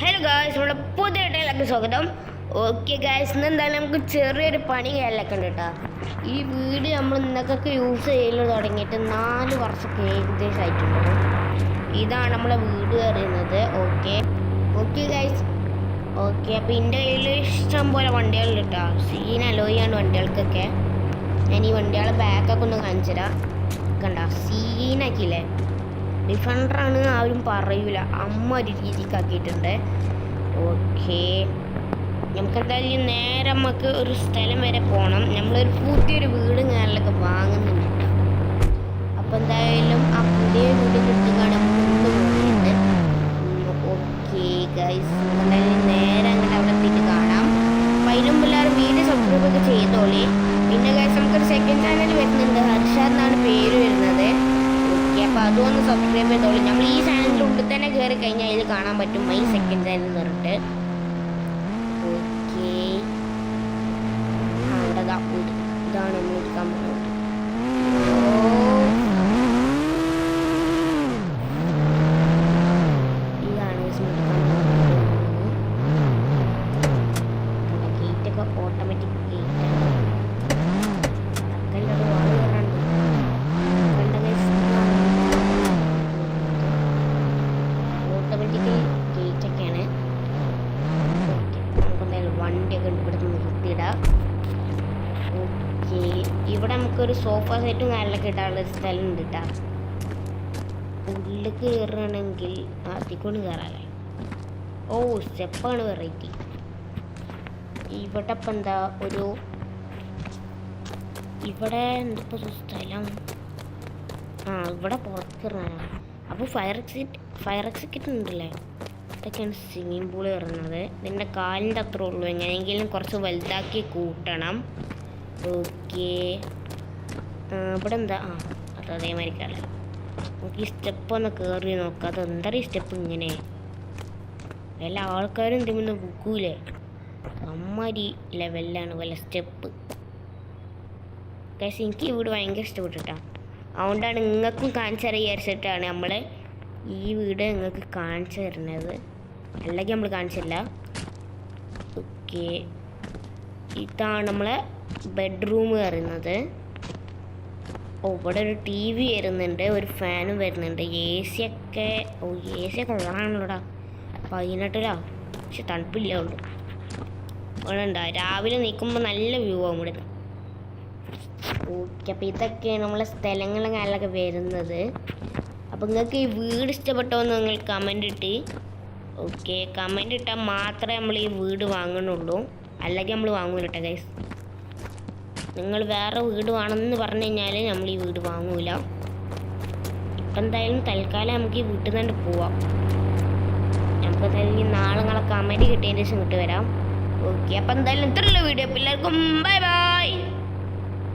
Hello guys, നമ്മുടെ പുതിയ ഇടയിലേക്ക് സ്വാഗതം. ഓക്കെ ഗായ്സ്, ഇന്ന് എന്തായാലും നമുക്ക് ചെറിയൊരു പണി കയ്യിലൊക്കെ ഉണ്ട് കേട്ടോ. ഈ വീട് നമ്മൾ ഇന്നൊക്കെ യൂസ് ചെയ്യൽ തുടങ്ങിയിട്ട് 4 വർഷമൊക്കെ ഏകദേശം ആയിട്ടുണ്ട്. ഇതാണ് നമ്മളെ വീട് അറിയുന്നത്. Okay guys, okay. അപ്പോൾ എൻ്റെ കയ്യിൽ ഇഷ്ടം പോലെ വണ്ടികളുണ്ട് കേട്ടോ. സീൻ അലോയാണ് വണ്ടികൾക്കൊക്കെ. ഞാൻ ഈ വണ്ടികളെ ബാക്കൊക്കെ ഒന്ന് കാണിച്ചു തരാം. കണ്ട സീനാക്കിയില്ലേ? ഡിഫൻഡറാണ് ആരും പറയൂല, അമ്മ ഒരു രീതിക്കാക്കിയിട്ടുണ്ട്. ഓക്കെ, നമുക്കെന്തായാലും നേരെ നമുക്ക് ഒരു സ്ഥലം വരെ പോകണം. നമ്മളൊരു പുതിയൊരു വീട് ഞാനിലൊക്കെ വാങ്ങുന്നുണ്ട് കേട്ടോ. അപ്പോൾ എന്തായാലും ആ പുതിയ വീട് കിട്ടുകയാണ് നമുക്ക് ഇന്ന് പോകുന്നത്. ഓക്കെ ഗൈസ്, എന്തായാലും നേരെ അങ്ങനെ അവിടെ എത്തിയിട്ട് കാണാം. അപ്പം അതിനും എല്ലാവരും വീഡിയോ സബ്സ്ക്രൈബ് ഒക്കെ ചെയ്തോളി. പിന്നെ ഗൈസ്, നമുക്കൊരു സെക്കൻഡ് ചാനൽ വരുന്നുണ്ട്, ഹർഷാദ് എന്നാണ് പേര് വരുന്നത്. അപ്പോൾ അതൊന്ന് സബ്സ്ക്രൈബ് ചെയ്തോളൂ. നമ്മൾ ഈ ചാനലിൻ്റെ ഉള്ളിൽ തന്നെ കയറി കഴിഞ്ഞാൽ ഇതിൽ കാണാൻ പറ്റും മൈ സെക്കൻഡ് ചാനൽ എന്ന് പറഞ്ഞിട്ട്. ഓക്കെ, അവിടെതാ ഇതാണ് നമ്മൾ എടുക്കാൻ പോകുന്നത്. ഇതാണ് ഗേറ്റൊക്കെ ഓട്ടോമാറ്റിക് ഗേറ്റാണ്. ഗേറ്റൊക്കെയാണ്. നമുക്കെന്തായാലും വണ്ടിയൊക്കെ ഇവിടെ നിർത്തിയിടാം. ഓക്കെ, ഇവിടെ നമുക്കൊരു സോഫ സെറ്റും കാര്യങ്ങളൊക്കെ ഇടാനുള്ള സ്ഥലം ഉണ്ട് കേട്ടോ. ഉള്ളിൽ കയറുകയാണെങ്കിൽ അതിക്കൊണ്ട് കയറാല്ലേ. ഓ, സ്റ്റെപ്പാണ് വെറൈറ്റി. ഇവിടെ ഇപ്പം എന്താ ഇവിടെ എന്തിപ്പോൾ സ്ഥലം? ഇവിടെ പുറത്തിറങ്ങാനാണ്. അപ്പോൾ ഫയർ എക്സിറ്റ് ഉണ്ടല്ലേ. ഇതൊക്കെയാണ് സ്വിമ്മിങ് പൂൾ കയറുന്നത്. ഇതിൻ്റെ കാലിൻ്റെ അത്ര ഉള്ളൂ. എങ്ങനെയെങ്കിലും കുറച്ച് വലുതാക്കി കൂട്ടണം. ഓക്കെ, ഇവിടെ എന്താ? അത് അതേമാതിരിക്കല്ല. നമുക്ക് ഈ സ്റ്റെപ്പ് ഒന്ന് കയറി നോക്കാം. അത് എന്താ ഈ സ്റ്റെപ്പ് ഇങ്ങനെ? എല്ലാ ആൾക്കാരും എന്തെങ്കിലും ബുക്കൂലേ? അമ്മാരി ലെവലിലാണ് വല്ല സ്റ്റെപ്പ്. പക്ഷേ എനിക്ക് ഈ വീട് ഭയങ്കര ഇഷ്ടപ്പെട്ടിട്ടാണ്. അതുകൊണ്ടാണ് നിങ്ങൾക്കും കാണിച്ചു തരാൻ വിചാരിച്ചിട്ടാണ് നമ്മൾ ഈ വീട് നിങ്ങൾക്ക് കാണിച്ചു തരുന്നത്. അല്ലെങ്കിൽ നമ്മൾ കാണിച്ചില്ല. ഓക്കെ, ഇതാണ് നമ്മളെ ബെഡ്റൂം പറയുന്നത്. ഇവിടെ ഒരു ടി വി വരുന്നുണ്ട്, ഒരു ഫാനും വരുന്നുണ്ട്. എ സി ഒക്കെ ഓണാണല്ലോടാ. 18 പക്ഷെ തണുപ്പില്ല ഉള്ളൂ. ഇവിടെ ഉണ്ടാ രാവിലെ നിൽക്കുമ്പോൾ നല്ല വ്യൂ ആവും ഇവിടെ. ഓക്കെ, അപ്പോൾ ഇതൊക്കെയാണ് നമ്മളെ സ്ഥലങ്ങളും കാര്യങ്ങളൊക്കെ വരുന്നത്. അപ്പോൾ നിങ്ങൾക്ക് ഈ വീട് ഇഷ്ടപ്പെട്ടോ എന്ന് നിങ്ങൾ കമൻ്റ് ഇട്ട്. ഓക്കെ, കമൻ്റ് ഇട്ടാൽ മാത്രമേ നമ്മൾ ഈ വീട് വാങ്ങണുള്ളൂ, അല്ലെങ്കിൽ നമ്മൾ വാങ്ങൂല കേട്ടോ ഗൈസ്. നിങ്ങൾ വേറെ വീട് വേണമെന്ന് പറഞ്ഞു കഴിഞ്ഞാൽ നമ്മൾ ഈ വീട് വാങ്ങൂല. ഇപ്പം എന്തായാലും തൽക്കാലം നമുക്ക് ഈ വീട്ടിൽ നിന്ന് പോവാം. നമുക്ക് എന്തായാലും നാളെ കമൻറ്റ് കിട്ടിയതിന് ശേഷം ഇങ്ങോട്ട് വരാം. ഓക്കെ, അപ്പം എന്തായാലും ഇത്രയുള്ള വീഡിയോ. എല്ലാവർക്കും ബൈ ബൈ.